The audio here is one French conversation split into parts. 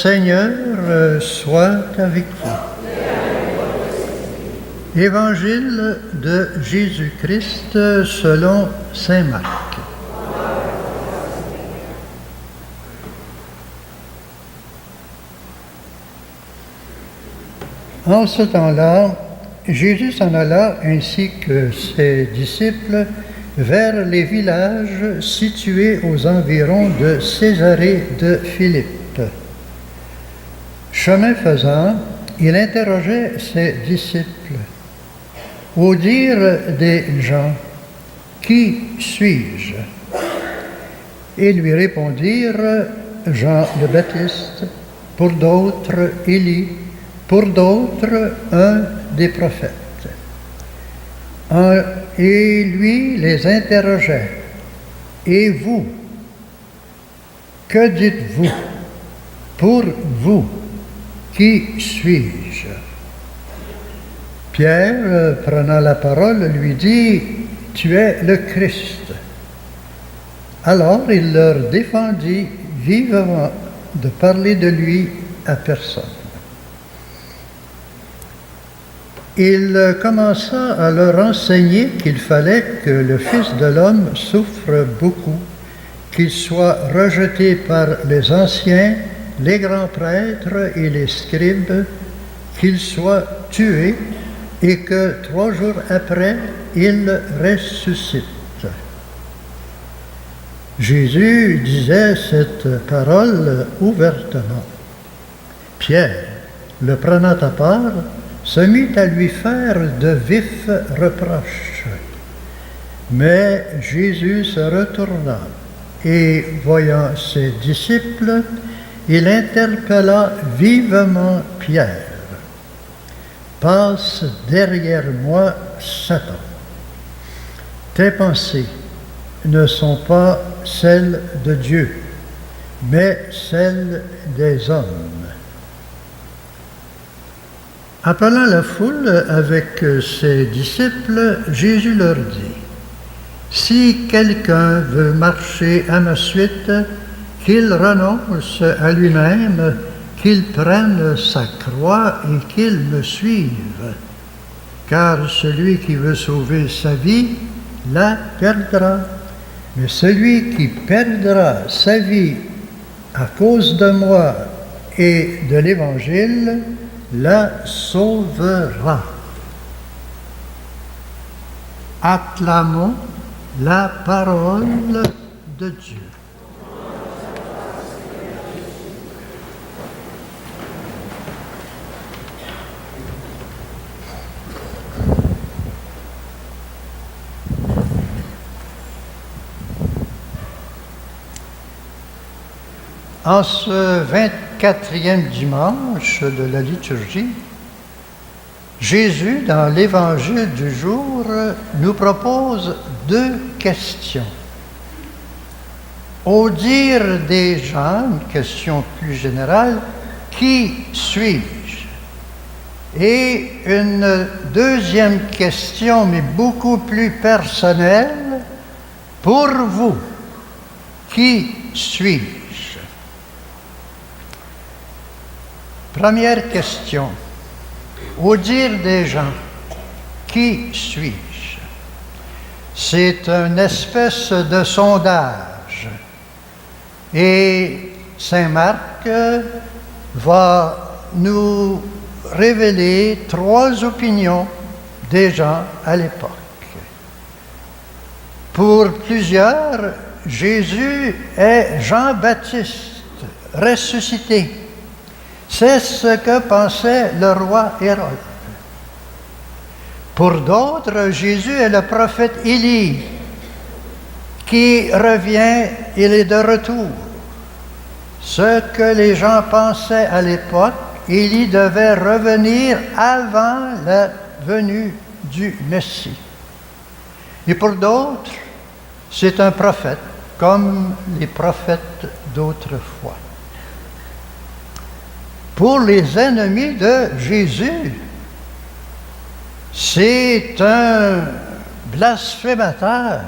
Seigneur soit avec vous. Évangile de Jésus-Christ selon saint Marc. En ce temps-là, Jésus s'en alla ainsi que ses disciples vers les villages situés aux environs de Césarée de Philippe. Chemin faisant, il interrogeait ses disciples. Au dire des gens, « Qui suis-je » Ils lui répondirent, « Jean le Baptiste, pour d'autres Élie, pour d'autres un des prophètes. » Et lui les interrogeait, « Et vous, que dites-vous? Pour vous, qui suis-je » Pierre, prenant la parole, lui dit, « Tu es le Christ. » Alors il leur défendit vivement de parler de lui à personne. Il commença à leur enseigner qu'il fallait que le Fils de l'homme souffre beaucoup, qu'il soit rejeté par les anciens, les grands prêtres et les scribes, qu'il soit tué et que 3 jours après, il ressuscite. Jésus disait cette parole ouvertement. Pierre, le prenant à part, se mit à lui faire de vifs reproches. Mais Jésus se retourna et, voyant ses disciples, il interpella vivement Pierre. « Passe derrière moi, Satan. Tes pensées ne sont pas celles de Dieu, mais celles des hommes. » Appelant la foule avec ses disciples, Jésus leur dit, « Si quelqu'un veut marcher à ma suite, qu'il renonce à lui-même, qu'il prenne sa croix et qu'il me suive. Car celui qui veut sauver sa vie la perdra. Mais celui qui perdra sa vie à cause de moi et de l'Évangile, la sauvera. » Acclamons la parole de Dieu. En ce 24e dimanche de la liturgie, Jésus, dans l'Évangile du jour, nous propose 2 questions. Au dire des gens, une question plus générale, « Qui suis-je » Et une deuxième question, mais beaucoup plus personnelle, « Pour vous, qui suis-je » Première question. Au dire des gens, qui suis-je? C'est une espèce de sondage. Et saint Marc va nous révéler 3 opinions des gens à l'époque. Pour plusieurs, Jésus est Jean-Baptiste, ressuscité. C'est ce que pensait le roi Hérode. Pour d'autres, Jésus est le prophète Élie qui revient, il est de retour. Ce que les gens pensaient à l'époque, Élie devait revenir avant la venue du Messie. Et pour d'autres, c'est un prophète, comme les prophètes d'autrefois. Pour les ennemis de Jésus, c'est un blasphémateur,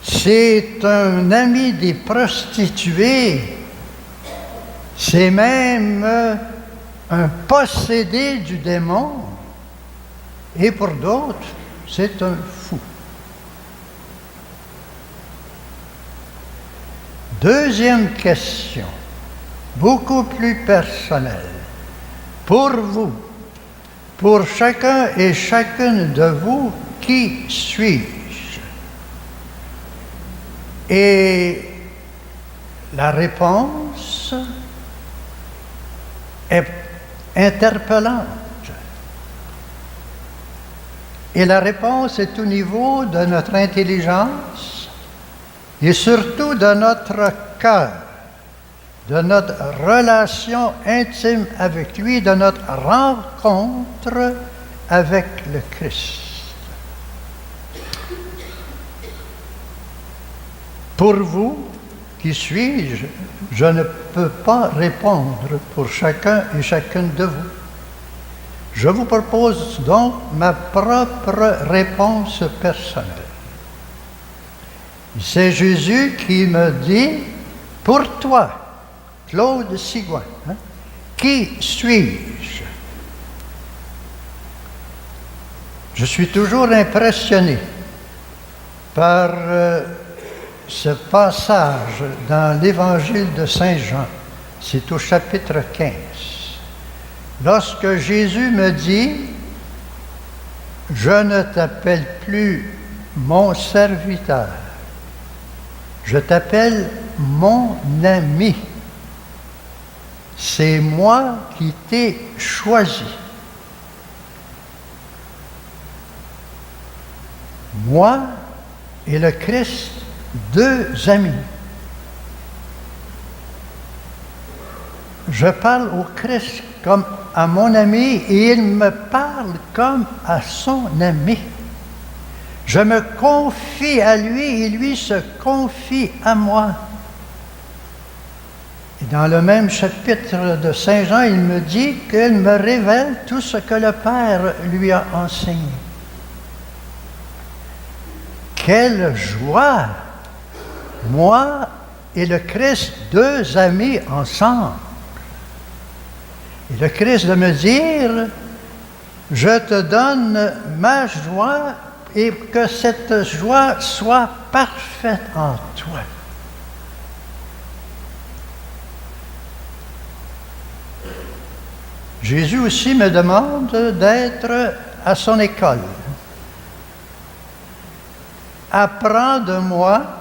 c'est un ami des prostituées, C'est même un possédé du démon, et pour d'autres, c'est un fou. Deuxième question, beaucoup plus personnelle. Pour vous, pour chacun et chacune de vous, qui suis-je? Et la réponse est interpellante. Et la réponse est au niveau de notre intelligence et surtout de notre cœur, de notre relation intime avec lui, de notre rencontre avec le Christ. Pour vous, qui suis-je? Je ne peux pas répondre pour chacun et chacune de vous. Je vous propose donc ma propre réponse personnelle. C'est Jésus qui me dit, pour toi, Claude Sigouin, qui suis-je? Je suis toujours impressionné par ce passage dans l'Évangile de Saint Jean. C'est au chapitre 15. Lorsque Jésus me dit, « Je ne t'appelle plus mon serviteur, je t'appelle mon ami. C'est moi qui t'ai choisi. » Moi et le Christ, deux amis. Je parle au Christ comme à mon ami et il me parle comme à son ami. Je me confie à lui et lui se confie à moi. Et dans le même chapitre de Saint Jean, il me dit qu'il me révèle tout ce que le Père lui a enseigné. Quelle joie! Moi et le Christ, deux amis ensemble. Et le Christ de me dire, je te donne ma joie et que cette joie soit parfaite en toi. Jésus aussi me demande d'être à son école. Apprends de moi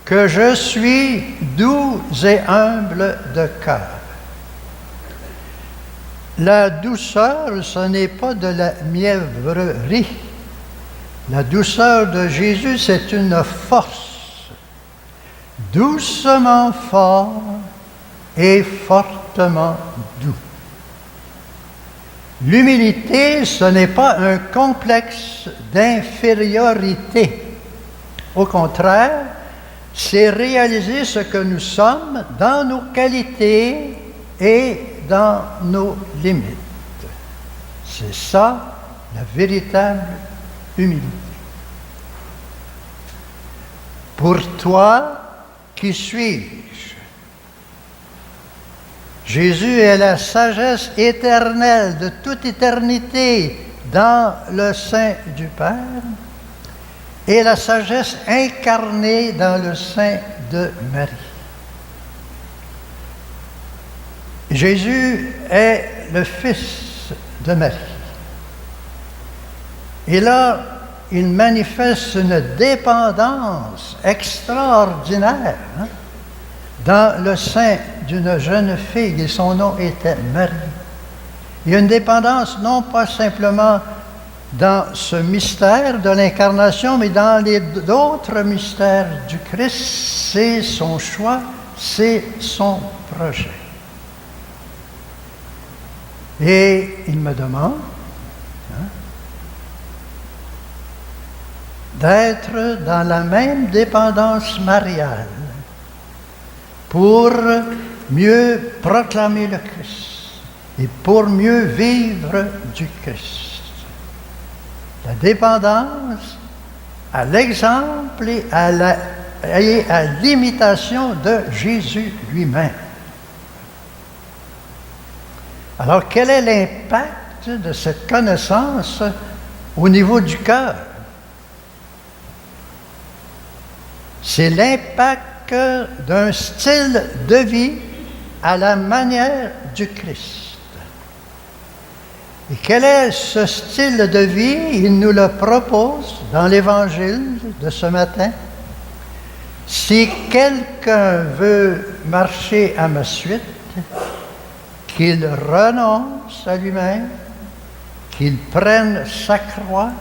que je suis doux et humble de cœur. La douceur, ce n'est pas de la mièvrerie. La douceur de Jésus, c'est une force, doucement fort et fortement doux. L'humilité, ce n'est pas un complexe d'infériorité. Au contraire, c'est réaliser ce que nous sommes dans nos qualités et dans nos limites. C'est ça, la véritable humilité. Pour toi, qui suis-je? Jésus est la sagesse éternelle de toute éternité dans le sein du Père et la sagesse incarnée dans le sein de Marie. Jésus est le Fils de Marie. Et là, il manifeste une dépendance extraordinaire dans le sein d'une jeune fille, et son nom était Marie. Il y a une dépendance non pas simplement dans ce mystère de l'incarnation, mais dans d'autres mystères du Christ. C'est son choix, c'est son projet. Et il me demande d'être dans la même dépendance mariale pour mieux proclamer le Christ et pour mieux vivre du Christ. La dépendance à l'exemple et à l'imitation de Jésus lui-même. Alors, quel est l'impact de cette connaissance au niveau du cœur? C'est l'impact d'un style de vie à la manière du Christ. Et quel est ce style de vie? Il nous le propose dans l'Évangile de ce matin. Si quelqu'un veut marcher à ma suite, qu'il renonce à lui-même, qu'il prenne sa croix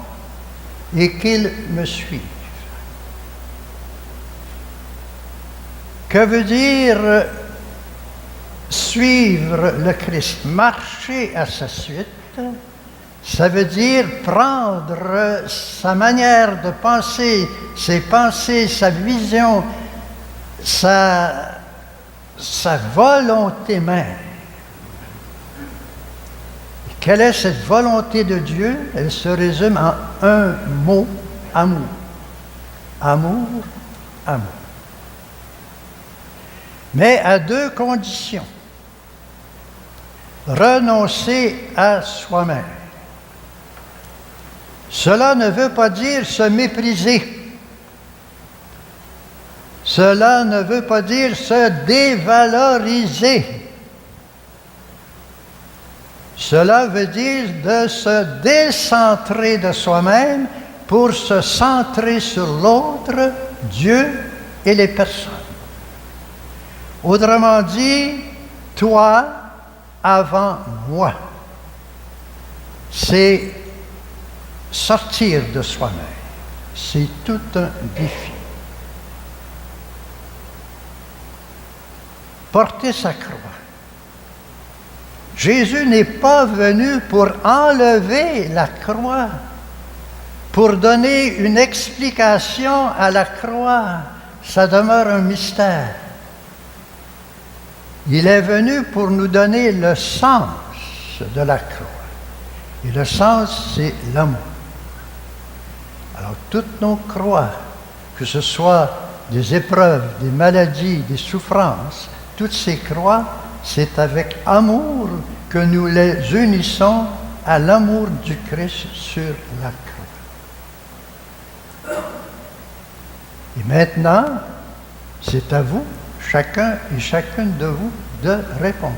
et qu'il me suive. Que veut dire suivre le Christ? Marcher à sa suite, ça veut dire prendre sa manière de penser, ses pensées, sa vision, sa volonté même. Et quelle est cette volonté de Dieu? Elle se résume en un mot, amour. Amour, amour. Mais à deux conditions. Renoncer à soi-même. Cela ne veut pas dire se mépriser. Cela ne veut pas dire se dévaloriser. Cela veut dire de se décentrer de soi-même pour se centrer sur l'autre, Dieu et les personnes. Autrement dit, toi avant moi. C'est sortir de soi-même. C'est tout un défi. Porter sa croix. Jésus n'est pas venu pour enlever la croix, pour donner une explication à la croix. Ça demeure un mystère. Il est venu pour nous donner le sens de la croix. Et le sens, c'est l'amour. Alors, toutes nos croix, que ce soit des épreuves, des maladies, des souffrances, toutes ces croix, c'est avec amour que nous les unissons à l'amour du Christ sur la croix. Et maintenant, c'est à vous, chacun et chacune de vous, de répondre.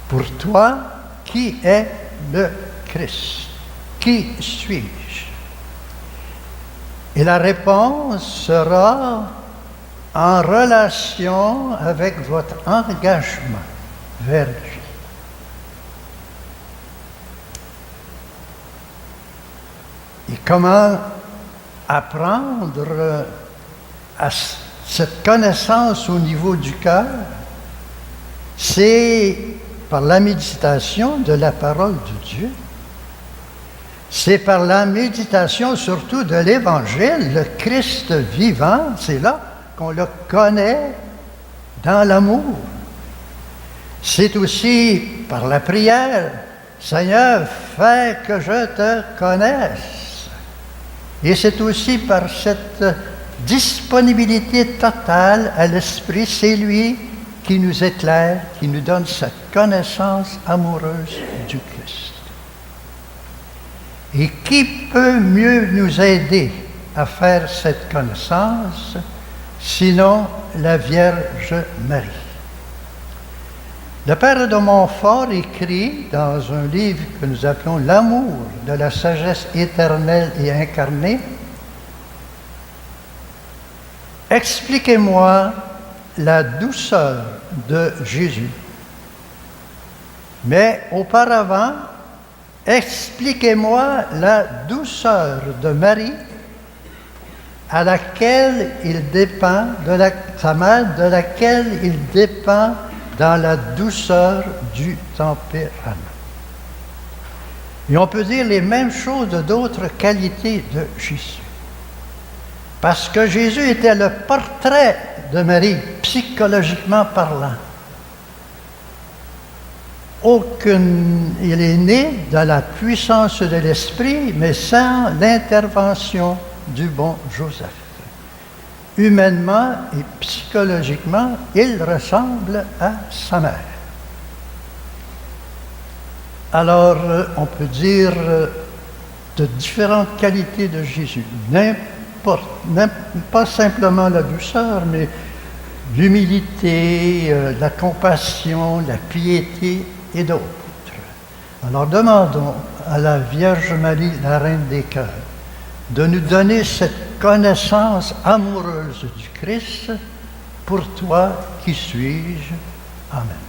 Pour toi, qui est le Christ? Qui suis-je? Et la réponse sera en relation avec votre engagement vers lui. Et comment apprendre à cette connaissance au niveau du cœur? C'est par la méditation de la parole de Dieu. C'est par la méditation surtout de l'Évangile, le Christ vivant. C'est là qu'on le connaît dans l'amour. C'est aussi par la prière. Seigneur, fais que je te connaisse. Et c'est aussi par cette disponibilité totale à l'Esprit. C'est lui qui nous éclaire, qui nous donne cette connaissance amoureuse du Christ. Et qui peut mieux nous aider à faire cette connaissance, sinon la Vierge Marie? Le Père de Montfort écrit dans un livre que nous appelons « L'amour de la sagesse éternelle et incarnée », « Expliquez-moi la douceur de Jésus. Mais auparavant, expliquez-moi la douceur de Marie, à laquelle il dépend, sa mère, de laquelle il dépend dans la douceur du tempérament. » Et on peut dire les mêmes choses de d'autres qualités de Jésus. Parce que Jésus était le portrait de Marie, psychologiquement parlant. Il est né de la puissance de l'Esprit, mais sans l'intervention du bon Joseph. Humainement et psychologiquement, il ressemble à sa mère. Alors, on peut dire de différentes qualités de Jésus. Pas simplement la douceur, mais l'humilité, la compassion, la piété et d'autres. Alors demandons à la Vierge Marie, la Reine des Cœurs, de nous donner cette connaissance amoureuse du Christ. Pour toi, qui suis-je? Amen.